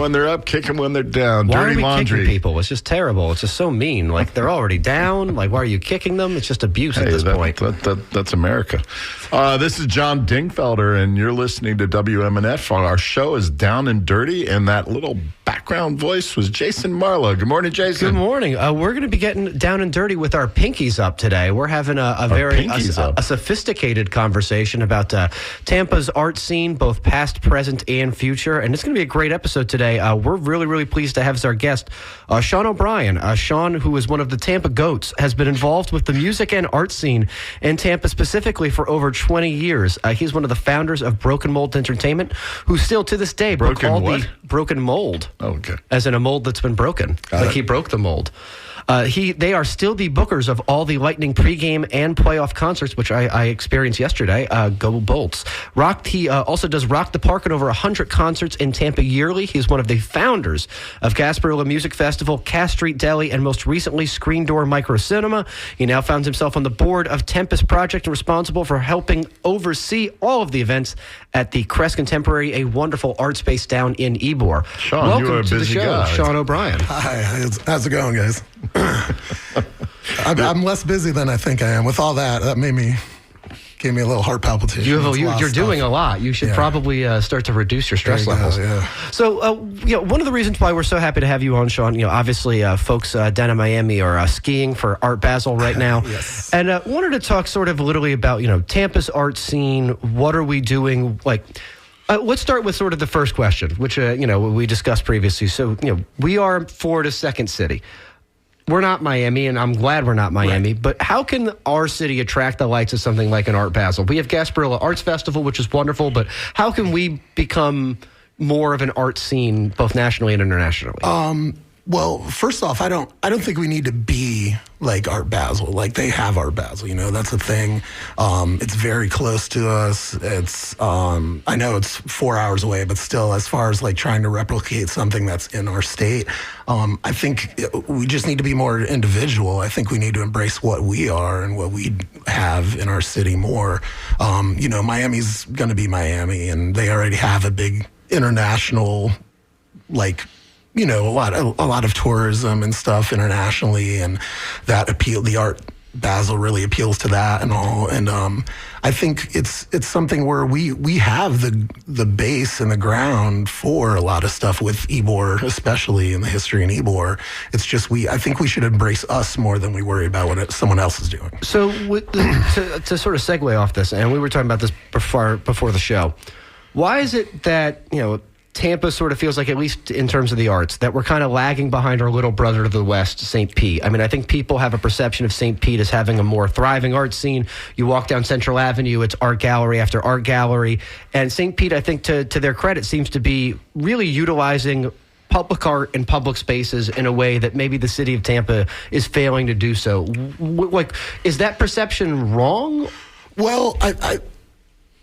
when they're up, kick them when they're down. Why Dirty are we laundry. kicking people? It's just terrible. It's just so mean. Like, they're already down. Like, why are you kicking them? It's just abuse at this point. That's America. This is John Dingfelder, and you're listening to WMNF. Our show is Down and Dirty, and that little background voice was Jason Marlowe. Good morning, Jason. Good morning. We're going to be getting down and dirty with our pinkies up today. We're having a very sophisticated conversation about Tampa's art scene, both past, present, and future. And it's going to be a great episode today. We're really, really pleased to have as our guest Sean O'Brien. Sean, who is one of the Tampa Goats, has been involved with the music and art scene in Tampa specifically for over 20 years. He's one of the founders of Broken Mold Entertainment, who still to this day called the Broken Mold. Oh, okay. As in a mold that's been broken. He broke the mold. They are still the bookers of all the Lightning pregame and playoff concerts, which I experienced yesterday. Go Bolts. He also does Rock the Park at over 100 concerts in Tampa yearly. He's one of the founders of Gasparilla Music Festival, Cass Street Deli, and most recently Screen Door Micro Cinema. He now finds himself on the board of Tempest Project and responsible for helping oversee all of the events at the Crest Contemporary, a wonderful art space down in Ybor. Sean, welcome you're a to busy the show, guy. Sean O'Brien. Hi, how's it going, guys? I'm less busy than I think I am. With all that, gave me a little heart palpitation. You're doing a lot. You should probably start to reduce your stress levels. Yeah. So, one of the reasons why we're so happy to have you on, Sean, obviously folks down in Miami are skiing for Art Basel right now. Yes. And wanted to talk sort of literally about, Tampa's art scene. What are we doing? Let's start with sort of the first question, which, we discussed previously. So, we are Florida's second city. We're not Miami, and I'm glad we're not Miami, but how can our city attract the likes of something like an Art Basel? We have Gasparilla Arts Festival, which is wonderful, but how can we become more of an art scene, both nationally and internationally? Well, first off, I don't think we need to be like Art Basel. Like, they have Art Basel, that's a thing. It's very close to us. It's I know it's 4 hours away, but still, as far as like trying to replicate something that's in our state, I think we just need to be more individual. I think we need to embrace what we are and what we have in our city more. Miami's going to be Miami, and they already have a big international, a lot of tourism and stuff internationally, and that the Art Basel really appeals to that and all. And I think it's something where we have the base and the ground for a lot of stuff with Ybor, especially in the history in Ybor. It's just I think we should embrace us more than we worry about what someone else is doing. So to sort of segue off this, and we were talking about this before the show, why is it that, Tampa sort of feels like, at least in terms of the arts, that we're kind of lagging behind our little brother to the west, St. Pete? I mean, I think people have a perception of St. Pete as having a more thriving art scene. You walk down Central Avenue, it's art gallery after art gallery. And St. Pete, I think, to their credit, seems to be really utilizing public art and public spaces in a way that maybe the city of Tampa is failing to do so. Is that perception wrong? Well,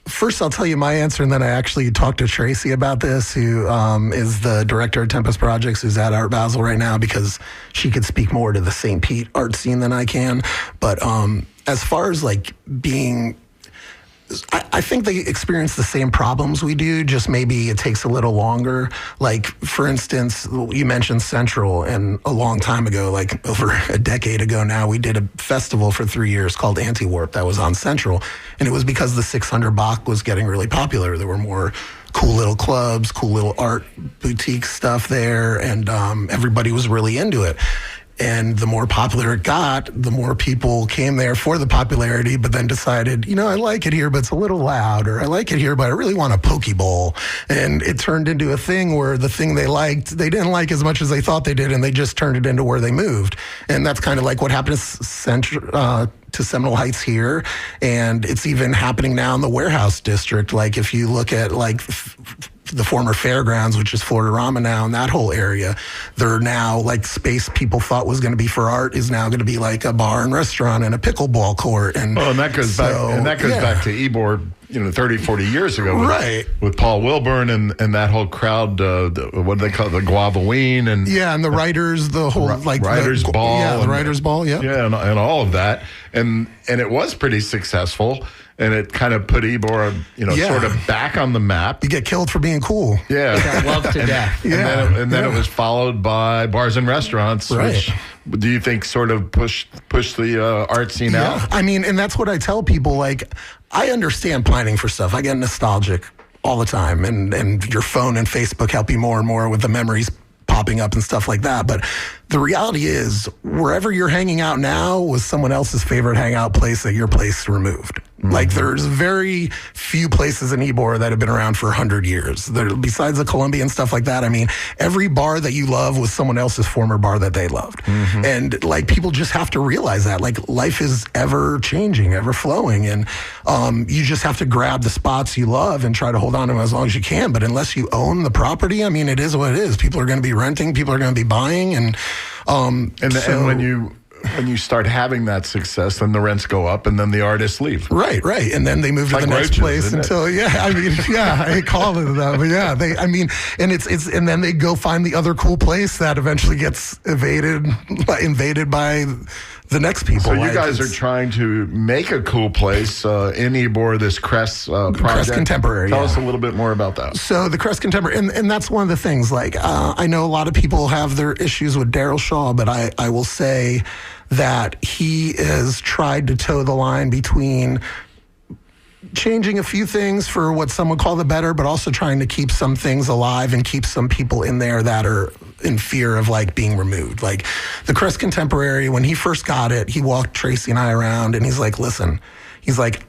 First, I'll tell you my answer, and then I actually talked to Tracy about this, who is the director of Tempest Projects, who's at Art Basel right now, because she could speak more to the St. Pete art scene than I can. But as far as being, I think they experience the same problems we do, just maybe it takes a little longer. Like, for instance, you mentioned Central, and a long time ago, over a decade ago now, we did a festival for 3 years called Anti-Warp that was on Central, and it was because the 600 Bach was getting really popular. There were more cool little clubs, cool little art boutique stuff there, and everybody was really into it. And the more popular it got, the more people came there for the popularity, but then decided, I like it here, but it's a little loud, or I like it here, but I really want a poke bowl. And it turned into a thing where the thing they liked, they didn't like as much as they thought they did, and they just turned it into where they moved. And that's kind of like what happened to Seminole Heights here, and it's even happening now in the Warehouse District. Like, if you look at the former fairgrounds, which is Florida-Rama now, and that whole area, they're now space people thought was going to be for art is now going to be like a bar and restaurant and a pickleball court. And that goes back to Ybor, 30, 40 years ago. With Paul Wilburn and that whole crowd, what do they call it, the Guavaween? And the writers, the whole Writers Ball. Yeah, the Writers Ball, yeah. Yeah, and all of that. And it was pretty successful. and it kind of put Ybor, Yeah. sort of back on the map. You get killed for being cool. Yeah. Got loved to death. And then it was followed by bars and restaurants, Right. which do you think sort of push the art scene out? Yeah, I mean, and that's what I tell people. Like, I understand pining for stuff. I get nostalgic all the time, and your phone and Facebook help you more and more with the memories popping up and stuff like that. But the reality is, wherever you're hanging out now was someone else's favorite hangout place that your place removed. Like, there's very few places in Ybor that have been around for 100 years. Besides the Columbia and stuff like that, I mean, every bar that you love was someone else's former bar that they loved. And, like, people just have to realize that. Like, life is ever changing, ever flowing. And you just have to grab the spots you love and try to hold on to them as long as you can. But unless you own the property, I mean, it is what it is. People are going to be renting, people are going to be buying. And when you start having that success, then the rents go up, and then the artists leave. Right. And then they move to Like the next roaches, place isn't it? until, I call it that. But yeah, and then they go find the other cool place that eventually gets invaded by the next people. So you guys are trying to make a cool place in Ybor, this Crest project. Crest Contemporary. Tell us a little bit more about that. So the Crest Contemporary, and that's one of the things, like, I know a lot of people have their issues with Daryl Shaw, but I will say that he has tried to toe the line between changing a few things for what some would call the better, but also trying to keep some things alive and keep some people in there that are in fear of, like, being removed. Like, the Crest Contemporary, when he first got it, he walked Tracy and I around, and he's like, listen,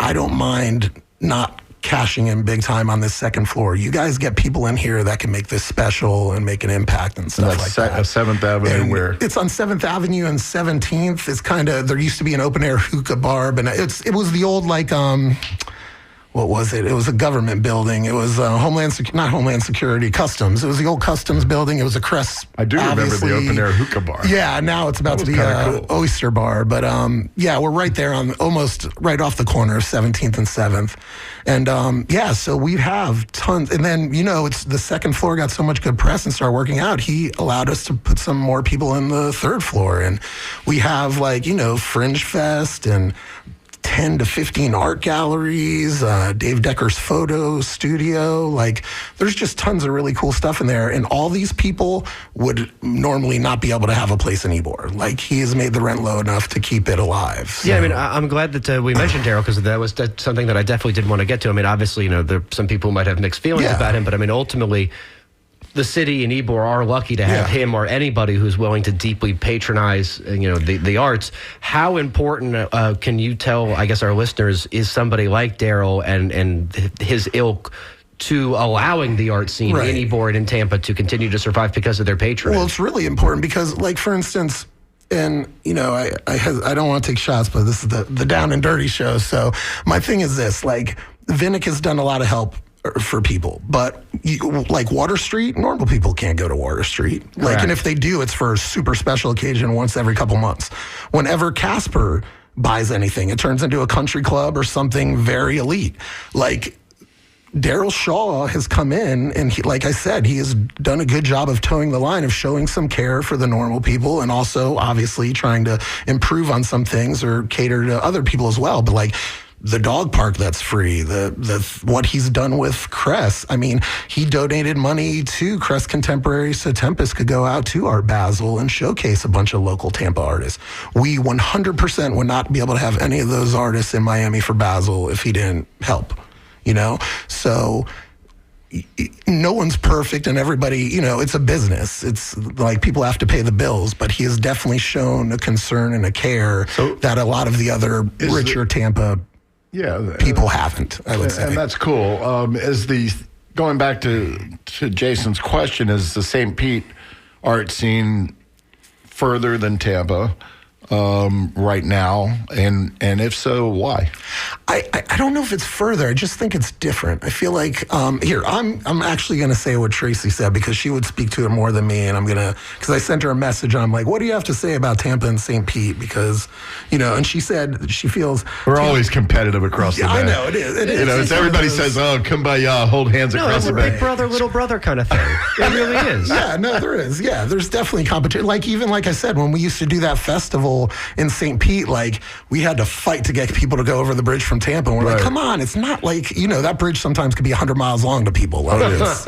I don't mind not cashing in big time on this second floor. You guys get people in here that can make this special and make an impact and stuff like that. 7th Avenue, And where it's on 7th Avenue and 17th. It's kind of, there used to be an open air hookah bar, but it was the old, like, what was it? It was a government building. It was not Homeland Security, Customs. It was the old Customs building. It was a Crest. I do remember the open air hookah bar. Yeah, now it's about to be kinda cool. Oyster Bar. But we're right there on almost right off the corner of 17th and 7th. And so we have tons. And then, it's the second floor got so much good press and started working out. He allowed us to put some more people in the third floor. And we have, like, Fringe Fest and 10 to 15 art galleries, Dave Decker's photo studio. Like, there's just tons of really cool stuff in there. And all these people would normally not be able to have a place in Ybor. Like, he has made the rent low enough to keep it alive. So. Yeah, I mean, I'm glad that we mentioned Daryl, because that was something that I definitely did want to get to. I mean, obviously, there some people might have mixed feelings about him, but I mean, ultimately, the city and Ybor are lucky to have him or anybody who's willing to deeply patronize, the arts. How important can you tell, I guess, our listeners, is somebody like Daryl and his ilk to allowing the art scene in Ybor and in Tampa to continue to survive because of their patronage? Well, it's really important because, like, for instance, and, I don't want to take shots, but this is the Down and Dirty show. So my thing is this, like, Vinnick has done a lot of help for people, but like Water Street, normal people can't go to Water Street. Like, and if they do, it's for a super special occasion once every couple months. Whenever Casper buys anything, it turns into a country club or something very elite. Like, Daryl Shaw has come in, and he, like I said, he has done a good job of towing the line of showing some care for the normal people, and also obviously trying to improve on some things or cater to other people as well. But, like, the dog park that's free, the what he's done with Crest. I mean, he donated money to Crest Contemporary so Tempest could go out to Art Basel and showcase a bunch of local Tampa artists. We 100% would not be able to have any of those artists in Miami for Basel if he didn't help, So no one's perfect, and everybody, it's a business. It's like people have to pay the bills, but he has definitely shown a concern and a care that a lot of the other richer Tampa people haven't, I would say. And that's cool. Going back to Jason's question, is the St. Pete art scene further than Tampa right now? And if so, why? I don't know if it's further. I just think it's different. I feel like I'm actually going to say what Tracy said because she would speak to it more than me, and because I sent her a message and I'm like, what do you have to say about Tampa and St. Pete? Because and she said she feels we're always competitive across the bay. I know it is. It is. Everybody says, "Oh, kumbaya, hold hands across the bay." It's a big brother, little brother kind of thing. It really is. Yeah, no, there is. Yeah, there's definitely competition. Like, even like I said, when we used to do that festival successful in St. Pete, like we had to fight to get people to go over the bridge from Tampa. And we're like, come on, it's not like, that bridge sometimes could be 100 miles long to people. Like it's,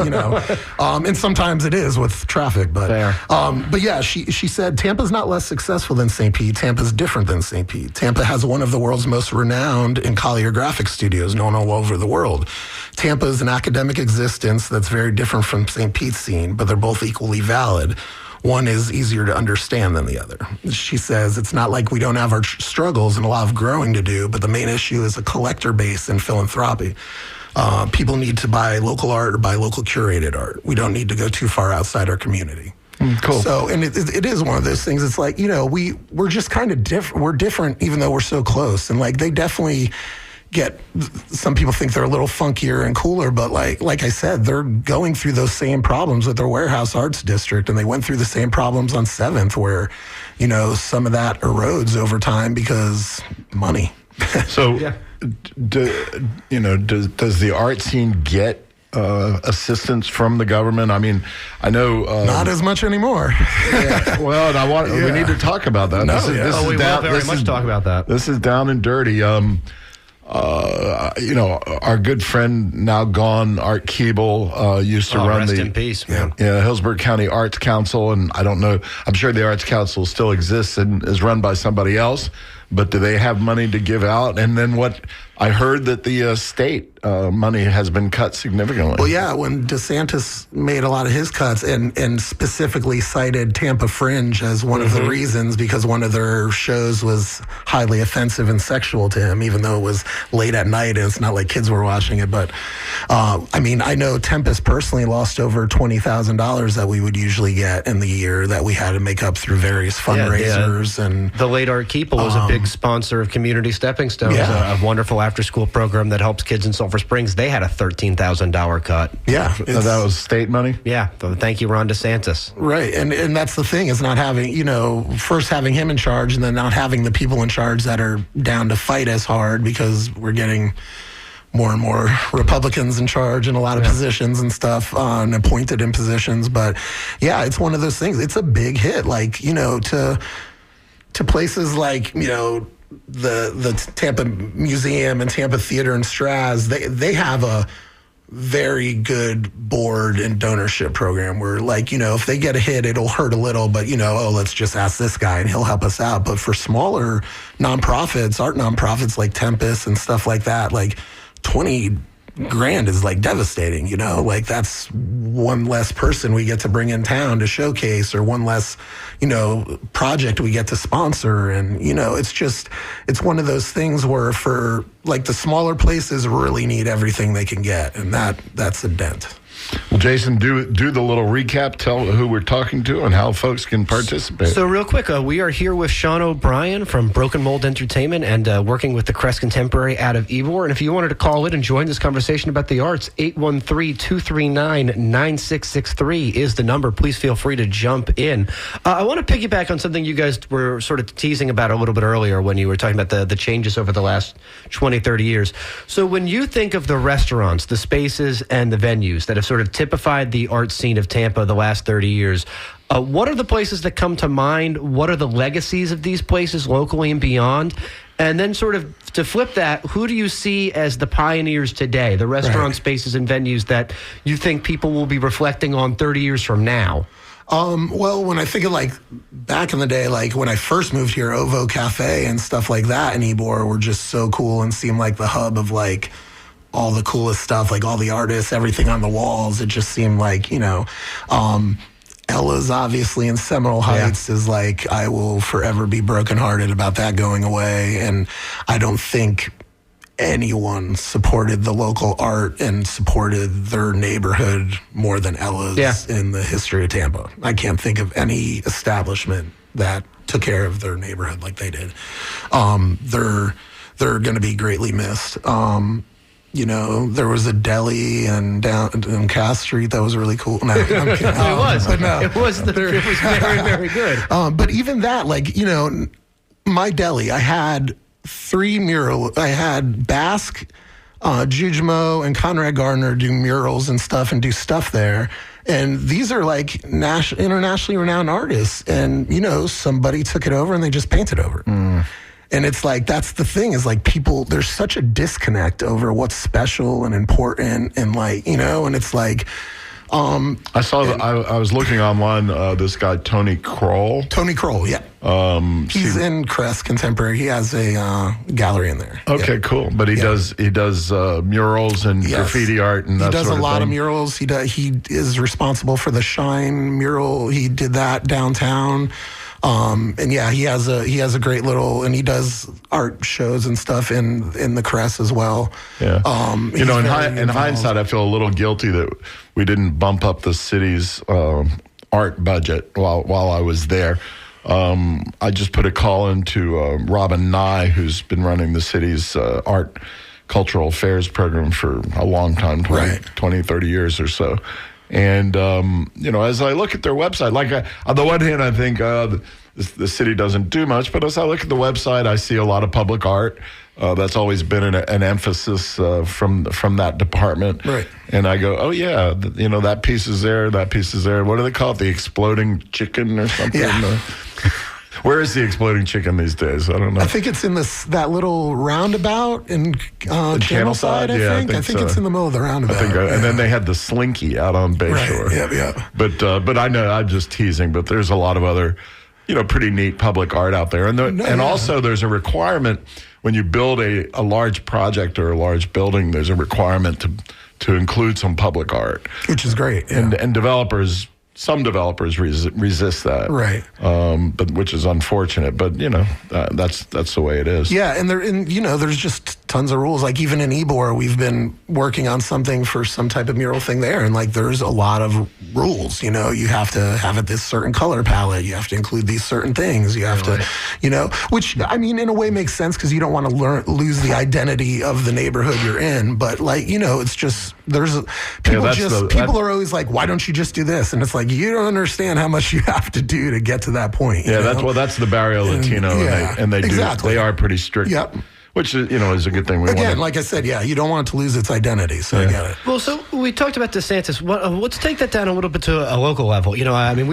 and sometimes it is with traffic. But yeah, she said Tampa's not less successful than St. Pete. Tampa's different than St. Pete. Tampa has one of the world's most renowned and Collier graphic studios known all over the world. Tampa is an academic existence that's very different from St. Pete's scene, but they're both equally valid. One is easier to understand than the other. She says, it's not like we don't have our struggles and a lot of growing to do, but the main issue is a collector base and philanthropy. People need to buy local art or buy local curated art. We don't need to go too far outside our community. Cool. So, and it is one of those things. It's like, we're just kind of different. We're different even though we're so close. And like, they definitely some people think they're a little funkier and cooler, but like I said, they're going through those same problems with their Warehouse Arts District, and they went through the same problems on 7th where, some of that erodes over time because money. So, does the art scene get assistance from the government? I mean, I know not as much anymore. Well, and we need to talk about that. We will very much talk about that. This is down and dirty. Our good friend, now gone, Art Keeble, used to run rest in peace, man. Hillsborough County Arts Council, and I don't know, I'm sure the Arts Council still exists and is run by somebody else, but do they have money to give out? And then I heard that the state money has been cut significantly. Well, yeah, when DeSantis made a lot of his cuts and specifically cited Tampa Fringe as one of the reasons, because one of their shows was highly offensive and sexual to him, even though it was late at night and it's not like kids were watching it. But I know Tempest personally lost over $20,000 that we would usually get in the year that we had to make up through various fundraisers. And the late Art Keeple was a big sponsor of Community Stepping Stones, a wonderful after-school program that helps kids in Sulphur Springs. They had a $13,000 cut. Yeah. That was state money? Yeah. Thank you, Ron DeSantis. Right. And that's the thing, is not having, first having him in charge and then not having the people in charge that are down to fight as hard, because we're getting more and more Republicans in charge in a lot of positions and stuff, and appointed in positions. But yeah, it's one of those things. It's a big hit, to places like, the Tampa Museum and Tampa Theater and Straz. They have a very good board and donorship program where, if they get a hit, it'll hurt a little, but let's just ask this guy and he'll help us out. But for smaller nonprofits, art nonprofits like Tempest and stuff like that, $20 grand is devastating, that's one less person we get to bring in town to showcase, or one less, project we get to sponsor. And, it's one of those things where for the smaller places really need everything they can get. And that's a dent. Well, Jason, do the little recap, tell who we're talking to and how folks can participate. So real quick, we are here with Sean O'Brien from Broken Mold Entertainment and working with the Crest Contemporary out of Ybor. And if you wanted to call in and join this conversation about the arts, 813-239-9663 is the number. Please feel free to jump in. I want to piggyback on something you guys were sort of teasing about a little bit earlier when you were talking about the changes over the last 20, 30 years. So when you think of the restaurants, the spaces, and the venues that have sort of typified the art scene of Tampa the last 30 years, what are the places that come to mind? What are the legacies of these places locally and beyond? And then sort of to flip that, who do you see as the pioneers today, the restaurant spaces and venues that you think people will be reflecting on 30 years from now? Well, when I think of back in the day, when I first moved here, Ovo Cafe and stuff like that in Ybor were just so cool and seemed like the hub of all the coolest stuff, all the artists, everything on the walls. It just seemed Ella's obviously in Seminole Heights is I will forever be brokenhearted about that going away. And I don't think anyone supported the local art and supported their neighborhood more than Ella's in the history of Tampa. I can't think of any establishment that took care of their neighborhood like they did. They're going to be greatly missed. There was a deli and down in Cass Street that was really cool. No, I'm kidding. It was very, very good. But even that, my deli, I had 3 murals. I had Basque, Jujmo, and Conrad Gardner do murals and stuff and do stuff there. And these are like internationally renowned artists. And, somebody took it over and they just painted over it. And it's like, that's the thing is like people, there's such a disconnect over what's special and important and like, and it's like, I saw that I was looking online, this guy, Tony Kroll. Tony Kroll, yeah. He's in Crest Contemporary. He has a gallery in there. Okay, yeah. cool. But he does murals and graffiti art and that sort of thing. He does a lot of murals. He is responsible for the Shine mural. He did that downtown. And yeah, he has a great little, and he does art shows and stuff in the Crest as well. Yeah. In hindsight, I feel a little guilty that we didn't bump up the city's art budget while I was there. I just put a call into Robin Nye, who's been running the city's art cultural affairs program for a long time, 20, 30 years or so. And, as I look at their website, like on the one hand, I think the city doesn't do much, but as I look at the website, I see a lot of public art. That's always been an emphasis from that department. Right. And I go, oh, yeah, that piece is there, that piece is there. What do they call it? The exploding chicken or something? Yeah. Where is the exploding chicken these days? I don't know. I think it's in that little roundabout in Channel Side, I think so. it's in the middle of the roundabout. And then they had the Slinky out on Bayshore. Right. Yeah. But I know I'm just teasing, but there's a lot of other, pretty neat public art out there. Also there's a requirement when you build a large project or a large building, there's a requirement to include some public art. Which is great. Yeah. And some developers resist that, right? But which is unfortunate. But that's the way it is. Yeah, and there's just tons of rules. Like even in Ybor, we've been working on something for some type of mural thing there, and like there's a lot of rules. You have to have it this certain color palette. You have to include these certain things. You have to, which I mean, in a way makes sense because you don't want to lose the identity of the neighborhood you're in. But like it's just people are always like, why don't you just do this? And it's like, you don't understand how much you have to do to get to that point. Yeah, that's the Barrio Latino, and they exactly. They are pretty strict. Yep. Which is a good thing. Like I said, you don't want it to lose its identity, so I get it. Well, so we talked about DeSantis. Let's take that down a little bit to a local level. We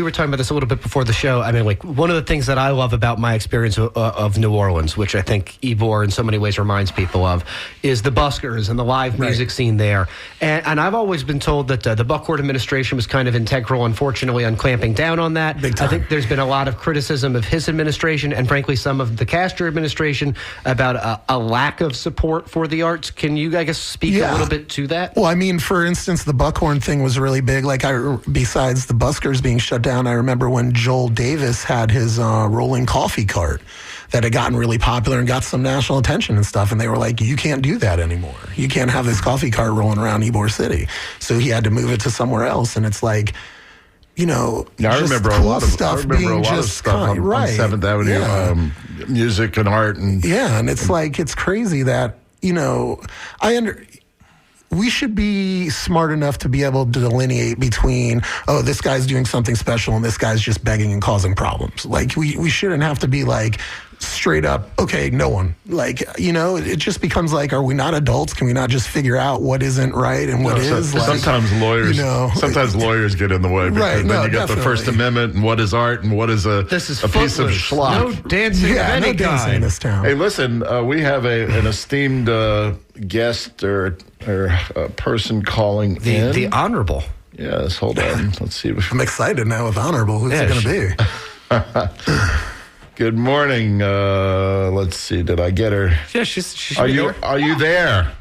were talking about this a little bit before the show. I mean, like one of the things that I love about my experience of New Orleans, which I think Ybor in so many ways reminds people of, is the buskers and the live music scene there. And I've always been told that the Buckhorn administration was kind of integral, unfortunately, on clamping down on that. Big time. I think there's been a lot of criticism of his administration and, frankly, some of the Castro administration about a lack of support for the arts. Can you, I guess, speak a little bit to that? Well, I mean, for instance, the Buckhorn thing was really big. Like, besides the buskers being shut down, I remember when Joel Davis had his rolling coffee cart that had gotten really popular and got some national attention and stuff. And they were like, you can't do that anymore. You can't have this coffee cart rolling around Ybor City. So he had to move it to somewhere else. And it's like, I remember a lot of stuff on 7th Avenue, music and art, and and it's like it's crazy that we should be smart enough to be able to delineate between this guy's doing something special and this guy's just begging and causing problems. Like we shouldn't have to be like straight up, okay, no one. Like, it just becomes like, are we not adults? Can we not just figure out what isn't right and what is? Sometimes lawyers get in the way because then you get the First Amendment and what is art and what is a piece of schlock. No dancing of any kind in this town. Hey, listen, we have an esteemed guest or a person calling in. The Honorable. Yes, hold on. Let's see. I'm excited now with Honorable. Who's it going to be? Good morning. Let's see. Did I get her? Yeah, she's Are you there?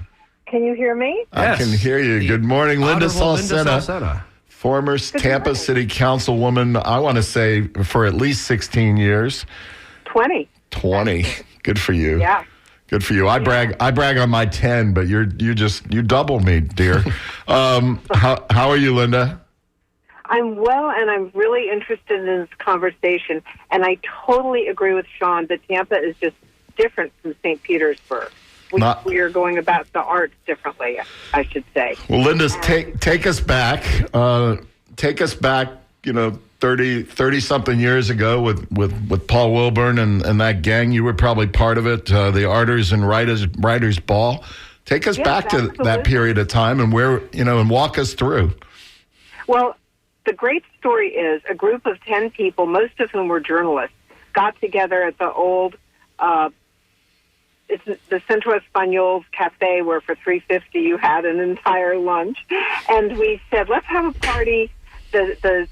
Can you hear me? Yes. I can hear you. Good morning, Linda Salcena, former Tampa City Councilwoman. I want to say for at least 16 years. 20. Good for you. Yeah. Good for you. I brag on my 10, but you double me, dear. How are you, Linda? I'm well, and I'm really interested in this conversation. And I totally agree with Sean that Tampa is just different from St. Petersburg. We are going about the arts differently, I should say. Well, Linda, take us back. Take us back, 30 something years ago with Paul Wilburn and that gang. You were probably part of it, the Artists and Writers Ball. Take us back to that period of time and and walk us through. Well, the great story is a group of 10 people, most of whom were journalists, got together at the old it's the Centro Español's cafe, where for $3.50 you had an entire lunch. And we said, let's have a party. The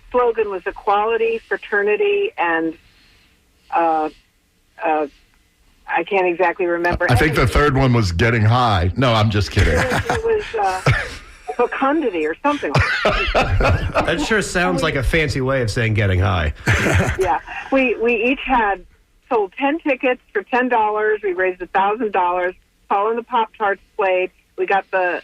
slogan was equality, fraternity, and I can't exactly remember. I think the third one was getting high. No, I'm just kidding. It was fecundity or something like that. That sure sounds like a fancy way of saying getting high. Yeah. We each had sold 10 tickets for $10. We raised $1,000. Paul and the Pop-Tarts played. We got the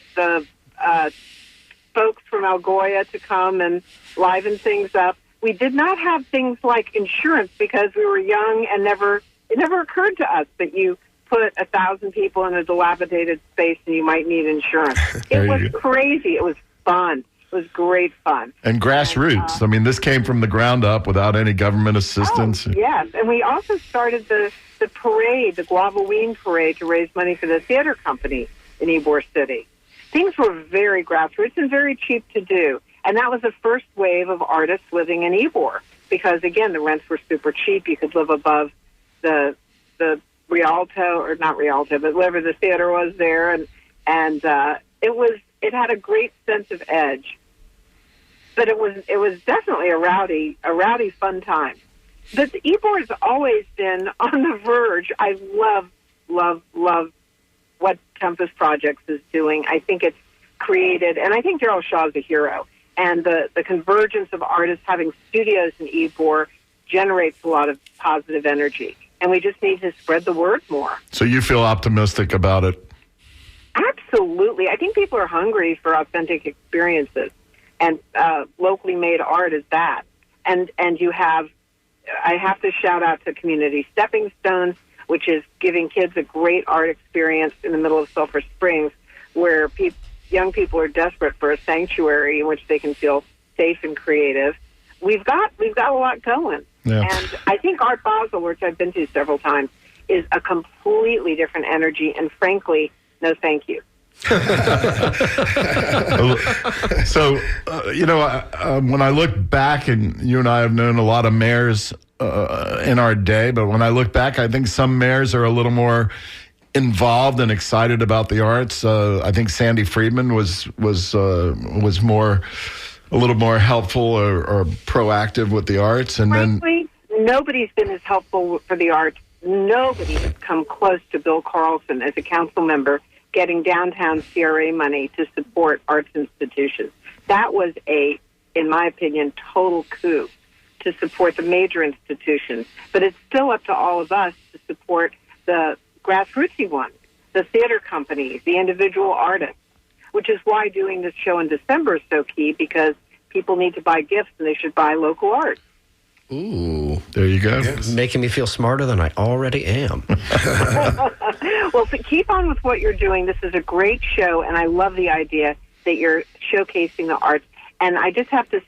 folks from Algoya to come and liven things up. We did not have things like insurance because we were young and it never occurred to us that you put 1,000 people in a dilapidated space and you might need insurance. It was crazy. It was fun. It was great fun. And grassroots. I mean, this came from the ground up without any government assistance. Oh, yes. And we also started the parade, the Guavaween parade, to raise money for the theater company in Ybor City. Things were very grassroots and very cheap to do. And that was the first wave of artists living in Ybor because, again, the rents were super cheap. You could live above the Rialto, or not Rialto, but whatever the theater was there. And it had a great sense of edge. But it was definitely a rowdy, fun time. But Ybor has always been on the verge. I love what Tempest Projects is doing. I think it's created, and I think Daryl Shaw is a hero. And the convergence of artists having studios in Ybor generates a lot of positive energy. And we just need to spread the word more. So you feel optimistic about it? Absolutely. I think people are hungry for authentic experiences. And locally made art is that. And I have to shout out to Community Stepping Stones, which is giving kids a great art experience in the middle of Sulphur Springs, where young people are desperate for a sanctuary in which they can feel safe and creative. We've got a lot going. Yeah. And I think Art Basel, which I've been to several times, is a completely different energy. And frankly, no thank you. So, when I look back, and you and I have known a lot of mayors in our day, but when I look back, I think some mayors are a little more involved and excited about the arts. I think Sandy Friedman was more, a little more helpful or proactive with the arts. And frankly, nobody's been as helpful for the arts. Nobody has come close to Bill Carlson as a council member getting downtown CRA money to support arts institutions. That was in my opinion, total coup to support the major institutions. But it's still up to all of us to support the grassrootsy ones, the theater companies, the individual artists, which is why doing this show in December is so key, because people need to buy gifts and they should buy local art. Ooh. There you go. Yes. Making me feel smarter than I already am. Well, so keep on with what you're doing. This is a great show, and I love the idea that you're showcasing the arts. And I just have to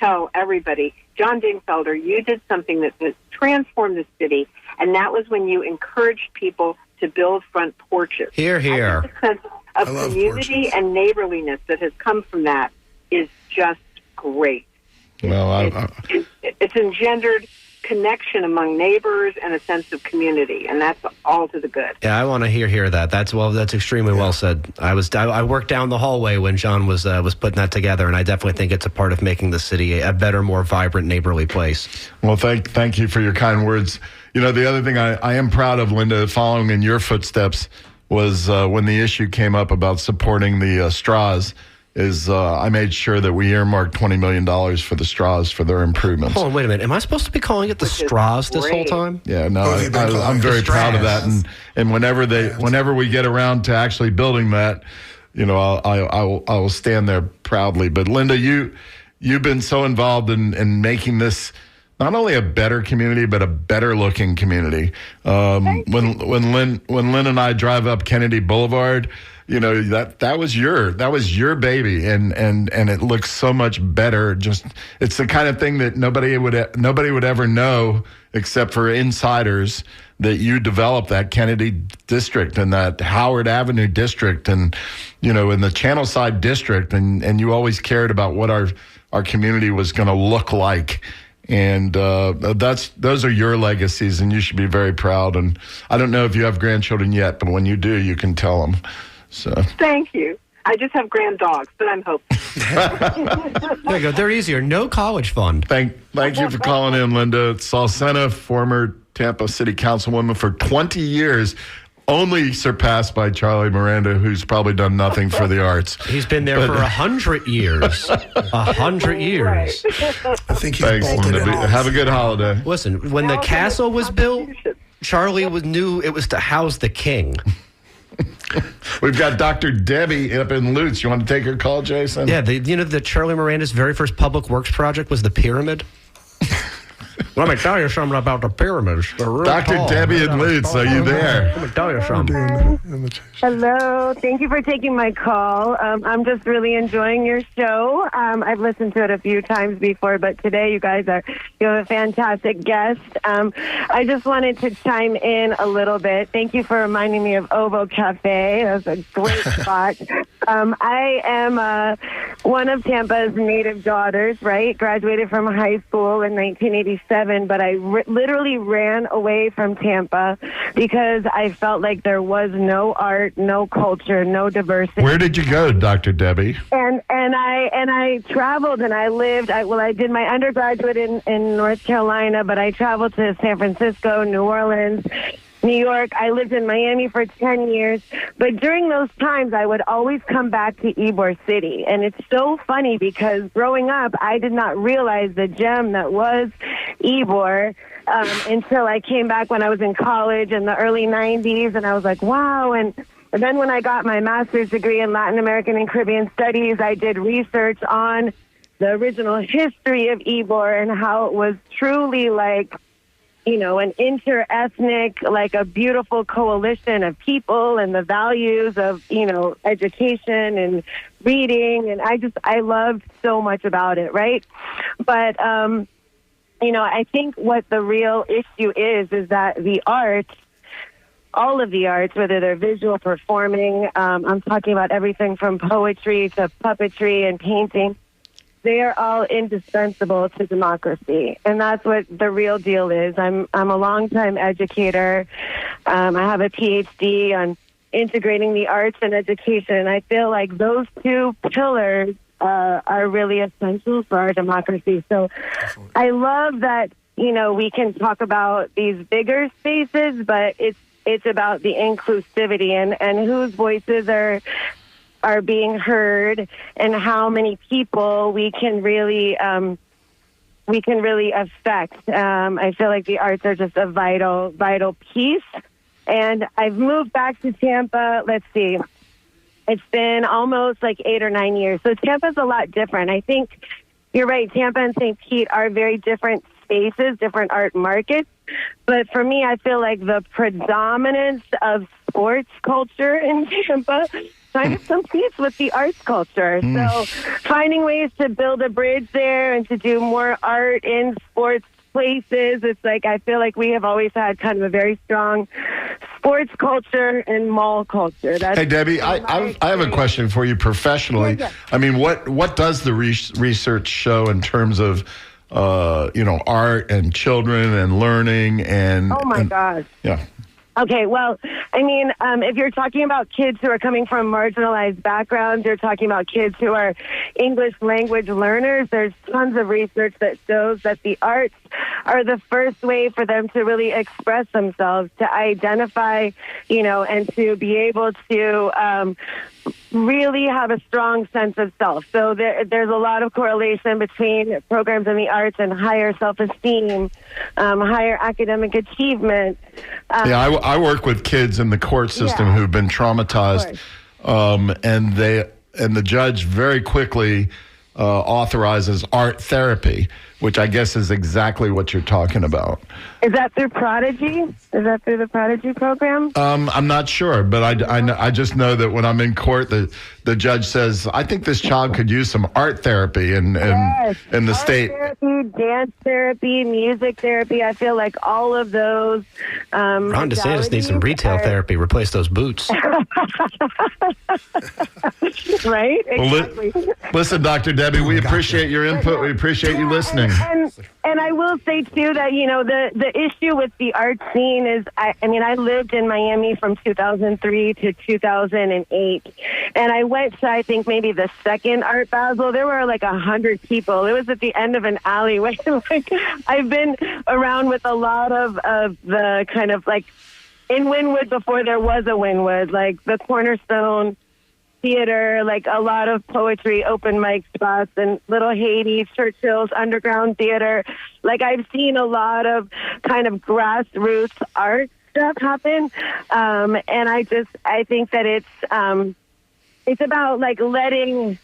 tell everybody, John Dingfelder, you did something that transformed the city, and that was when you encouraged people to build front porches. Hear, hear. The sense of community and neighborliness that has come from that is just great. Well, it's engendered connection among neighbors and a sense of community, and that's all to the good. Yeah, I want to hear that. That's extremely well said. I worked down the hallway when John was putting that together, and I definitely think it's a part of making the city a better, more vibrant, neighborly place. Well, thank you for your kind words. You know, the other thing I am proud of, Linda, following in your footsteps, was when the issue came up about supporting the straws. I made sure that we earmarked $20 million for the straws for their improvements. Hold on, wait a minute. Am I supposed to be calling it the straws this whole time? Yeah, no, I'm very proud of that. And whenever we get around to actually building that, you know, I will stand there proudly. But Linda, you've been so involved in making this not only a better community, but a better looking community. When Lynn and I drive up Kennedy Boulevard, you know, that was your baby, and it looks so much better. Just, it's the kind of thing that nobody would ever know except for insiders, that you developed that Kennedy district and that Howard Avenue district, and, you know, in the Channelside district, and you always cared about what our our community was going to look like. And those are your legacies, and you should be very proud. And I don't know if you have grandchildren yet, but when you do, you can tell them. So thank you. I just have grand dogs, but I'm hoping. There you go. They're easier. No college fund. Thank you for calling in, Linda. Salcena, former Tampa City Councilwoman for 20 years, only surpassed by Charlie Miranda, who's probably done nothing for the arts. He's been there for 100 years. 100 years. I think he's Thanks, bolted Linda. in. Have a good holiday. Listen, when the castle was built, Charlie knew it was to house the king. We've got Dr. Debbie up in Lutz. You want to take her call, Jason? Yeah, the Charlie Miranda's very first public works project was the pyramid. Let me tell you something about the pyramids. They're really Dr. tall. Debbie in Lutz, are you there? Let me tell you something. Hello. Thank you for taking my call. I'm just really enjoying your show. I've listened to it a few times before, but today you have a fantastic guest. I just wanted to chime in a little bit. Thank you for reminding me of Ovo Cafe. That was a great spot. I am one of Tampa's native daughters, right? Graduated from high school in 1987, but I literally ran away from Tampa because I felt like there was no art, no culture, no diversity. Where did you go, Dr. Debbie? And I traveled and I lived. I did my undergraduate in North Carolina, but I traveled to San Francisco, New Orleans, New York. I lived in Miami for 10 years. But during those times, I would always come back to Ybor City. And it's so funny because growing up, I did not realize the gem that was Ybor until I came back when I was in college in the early 90s. And I was like, wow. And then when I got my master's degree in Latin American and Caribbean Studies, I did research on the original history of Ybor and how it was truly like, an inter-ethnic, like a beautiful coalition of people and the values of, education and reading. And I loved so much about it, right? But, I think what the real issue is that the arts, all of the arts, whether they're visual, performing, I'm talking about everything from poetry to puppetry and painting, they are all indispensable to democracy. And that's what the real deal is. I'm a longtime educator. I have a PhD on integrating the arts and education. And I feel like those two pillars are really essential for our democracy. So I love that, we can talk about these bigger spaces, but it's about the inclusivity and whose voices are being heard and how many people we can really affect. I feel like the arts are just a vital piece. And I've moved back to Tampa. Let's see. It's been almost like 8 or 9 years. So Tampa's a lot different. I think you're right. Tampa and St. Pete are very different spaces, different art markets. But for me, I feel like the predominance of sports culture in Tampa kind of competes with the arts culture. So finding ways to build a bridge there and to do more art in sports places, it's like I feel like we have always had kind of a very strong sports culture and mall culture. Hey, Debbie, I have a question for you professionally. Yeah. I mean, what does the research show in terms of art and children and learning and gosh. Yeah. Okay, well, I mean, if you're talking about kids who are coming from marginalized backgrounds, you're talking about kids who are English language learners, there's tons of research that shows that the arts are the first way for them to really express themselves, to identify, and to be able to really have a strong sense of self. So there's a lot of correlation between programs in the arts and higher self-esteem, higher academic achievement. I work with kids in the court system who've been traumatized, and the judge very quickly authorizes art therapy, which I guess is exactly what you're talking about. Is that through Prodigy? Is that through the Prodigy program? I'm not sure, but I just know that when I'm in court, the judge says, I think this child could use some art therapy in the art state. Therapy, dance therapy, music therapy. I feel like all of those Ron DeSantis needs some retail therapy. Replace those boots. Right? Exactly. Listen, Dr. Debbie, we appreciate your input. We appreciate you listening. And I will say, too, that, the issue with the art scene is, I lived in Miami from 2003 to 2008. And I went to, I think, maybe the second Art Basel. There were like 100 people. It was at the end of an alleyway. I've been around with a lot of the kind of like in Wynwood before there was a Wynwood, like the Cornerstone Theater, like a lot of poetry, open mic spots, and Little Haiti, Churchill's Underground Theater. Like I've seen a lot of kind of grassroots art stuff happen, and I think that it's about like letting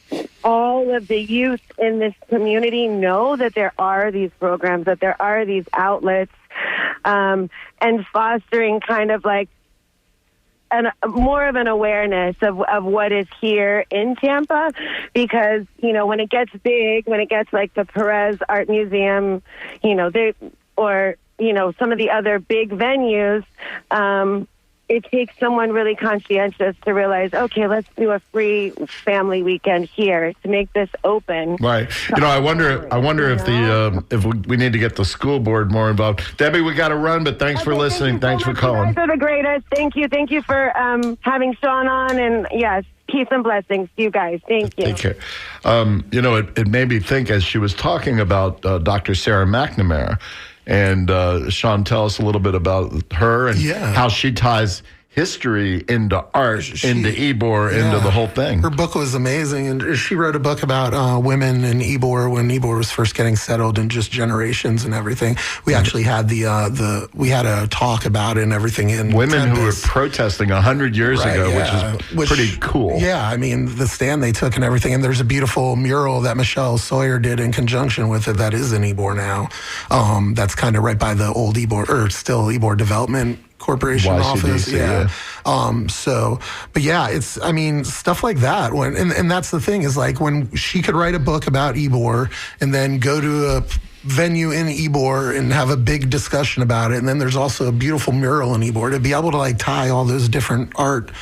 all of the youth in this community know that there are these programs, that there are these outlets, and fostering kind of like more of an awareness of what is here in Tampa, because, when it gets big, when it gets like the Perez Art Museum, some of the other big venues, it takes someone really conscientious to realize, okay, let's do a free family weekend here to make this open. Right. I wonder if we need to get the school board more involved. Debbie, we got to run, but thanks for listening. Thanks for calling. You guys are the greatest. Thank you. Thank you for having Sean on. And yes, peace and blessings to you guys. Thank you. Take care. It made me think as she was talking about Dr. Sarah McNamara. And Sean, tell us a little bit about her and how she ties history into art, into Ybor, into the whole thing. Her book was amazing, and she wrote a book about women in Ybor when Ybor was first getting settled and just generations and everything. We actually had we had a talk about it and everything in women Tempest. who were protesting 100 years ago, which is pretty cool. Yeah, I mean the stand they took and everything, and there's a beautiful mural that Michelle Sawyer did in conjunction with it that is in Ybor now. That's kind of right by the old Ybor, or still Ybor Development Corporation office. It's stuff like that. And that's the thing is like when she could write a book about Ybor and then go to a venue in Ybor and have a big discussion about it. And then there's also a beautiful mural in Ybor to be able to like tie all those different art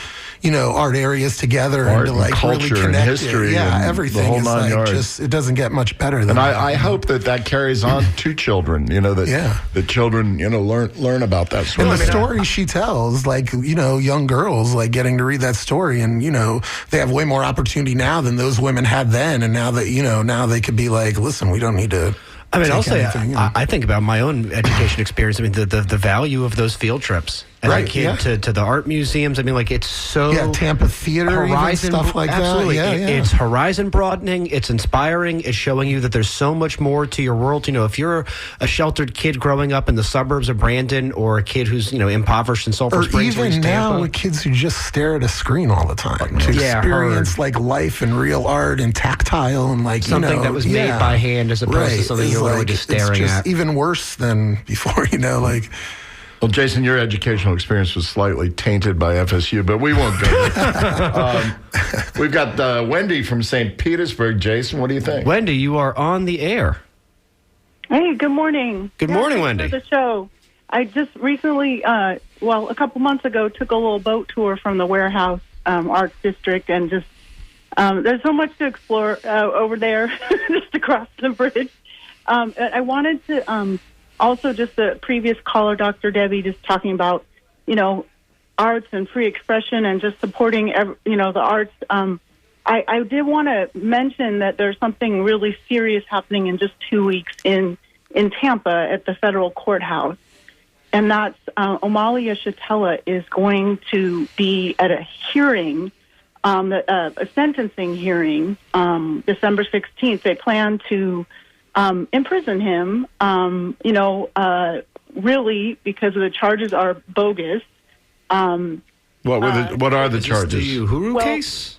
areas together and to like culture really connect and history. Yeah, everything. The whole is nine like yards. just, it doesn't get much better than that. And I hope that carries on to children, that children, learn about that sort and of the thing. story she tells, like, young girls, like, getting to read that story, and, they have way more opportunity now than those women had then, and now that, now they could be like, listen, we don't need to I'll say, I think about my own education experience. I mean, the value of those field trips as a kid to the art museums. I mean, like, it's so... Yeah, Tampa Theater, horizon, even, stuff like absolutely. that. It's horizon broadening. It's inspiring. It's showing you that there's so much more to your world. If you're a sheltered kid growing up in the suburbs of Brandon, or a kid who's, impoverished in Sulphur Springs, or even now with kids who just stare at a screen all the time to experience like life and real art and tactile and like something that was made by hand as opposed to something you're literally just staring at. Even worse than before, like... Well, Jason, your educational experience was slightly tainted by FSU, but we won't go there. We've got Wendy from St. Petersburg. Jason, what do you think? Wendy, you are on the air. Hey, good morning. Good morning, Wendy. For the show. I just recently, a couple months ago, took a little boat tour from the Warehouse Arts District, and just there's so much to explore over there, just across the bridge. I wanted to... Also, just the previous caller, Dr. Debbie, just talking about, arts and free expression and just supporting, the arts. I did want to mention that there's something really serious happening in just 2 weeks in Tampa at the federal courthouse. And that's Amalia Shatella is going to be at a hearing, a sentencing hearing, December 16th. They plan to... imprison him, really, because the charges are bogus. What are the charges? The Uhuru case?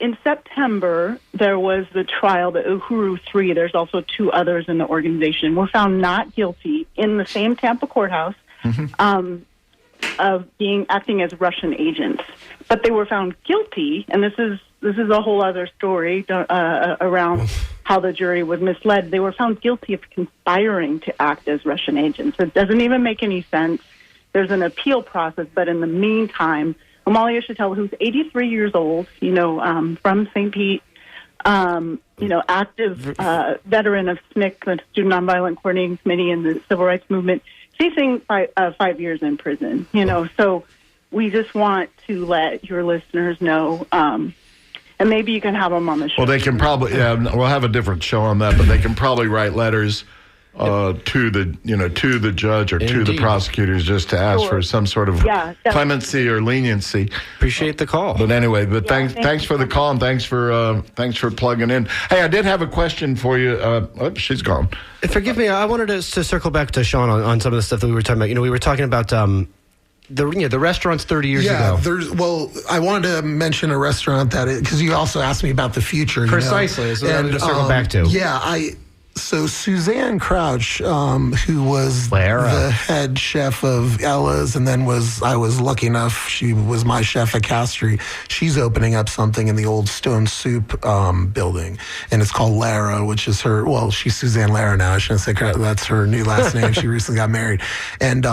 In September, there was the trial, the Uhuru 3. There's also 2 others in the organization. Were found not guilty in the same Tampa courthouse of acting as Russian agents. But they were found guilty, and this is a whole other story around how the jury was misled. They were found guilty of conspiring to act as Russian agents. It doesn't even make any sense. there's an appeal process. But in the meantime, Amalia Chattel, who's 83 years old, from St. Pete, active veteran of SNCC, the Student Nonviolent Coordinating Committee, and the Civil Rights Movement, facing 5 years in prison. So we just want to let your listeners know, and maybe you can have them on the show. Well, they can probably, we'll have a different show on that, but they can probably write letters to the judge or to the prosecutors just to ask for some sort of clemency or leniency. Appreciate the call. But anyway, thanks for the call, and thanks for plugging in. Hey, I did have a question for you. She's gone. Forgive me. I wanted to circle back to Sean on some of the stuff that we were talking about. We were talking about the restaurants 30 years ago. I wanted to mention a restaurant because you also asked me about the future. Precisely. That's what I wanted to circle back to. Yeah, So Suzanne Crouch, who was the head chef of Ella's, and then I was lucky enough, she was my chef at Castry. She's opening up something in the old Stone Soup building, and it's called Lara, which is she's Suzanne Lara now. I shouldn't say that's her new last name. She recently got married. And